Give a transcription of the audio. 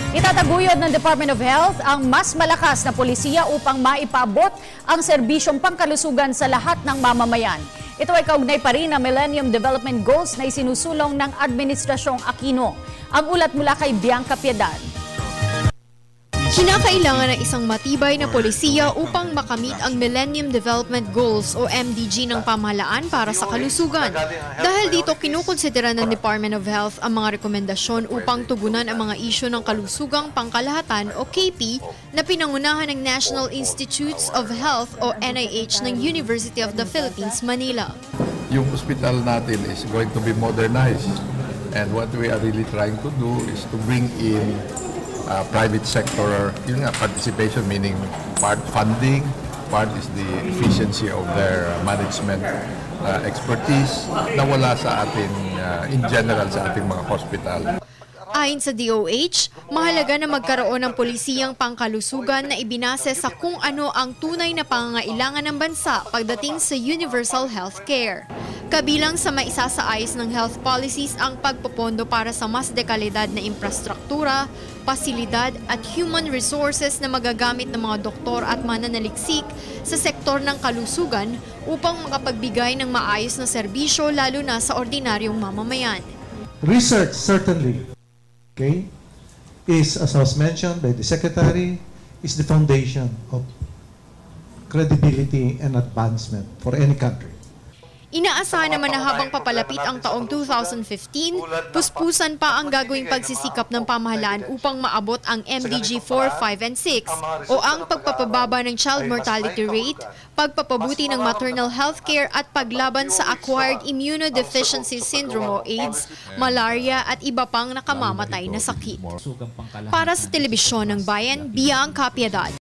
Itataguyod ng Department of Health ang mas malakas na polisiya upang maipaabot ang serbisyong pangkalusugan sa lahat ng mamamayan. Ito ay kaugnay pa rin ng Millennium Development Goals na isinusulong ng Administrasyong Aquino. Ang ulat mula kay Bianca Piedad. Kinakailangan ng isang matibay na polisiya upang makamit ang Millennium Development Goals o MDG ng pamahalaan para sa kalusugan. Dahil dito kinukonsidera ng Department of Health ang mga rekomendasyon upang tugunan ang mga isyu ng kalusugang pangkalahatan o KP na pinangunahan ng National Institutes of Health o NIH ng University of the Philippines, Manila. Yung hospital natin is going to be modernized, and what we are really trying to do is to bring in private sector participation, meaning part funding, part is the efficiency of their management expertise na wala sa ating, in general sa ating mga hospital. Ayon sa DOH, mahalaga na magkaroon ng polisiyang pangkalusugan na ibinase sa kung ano ang tunay na pangangailangan ng bansa pagdating sa universal health care. Kabilang sa maisasaayos ng health policies ang pagpopondo para sa mas dekalidad na infrastruktura, pasilidad at human resources na magagamit ng mga doktor at mananaliksik sa sektor ng kalusugan upang makapagbigay ng maayos na serbisyo lalo na sa ordinaryong mamamayan. Research certainly, is, as was mentioned by the Secretary, is the foundation of credibility and advancement for any country. Inaasahan naman na habang papalapit ang taong 2015, puspusan pa ang gagawing pagsisikap ng pamahalaan upang maabot ang MDG 4, 5, and 6 o ang pagpapababa ng child mortality rate, pagpapabuti ng maternal health care at paglaban sa acquired immunodeficiency syndrome o AIDS, malaria at iba pang nakamamatay na sakit. Para sa Telebisyon ng Bayan, Bianca Piedad.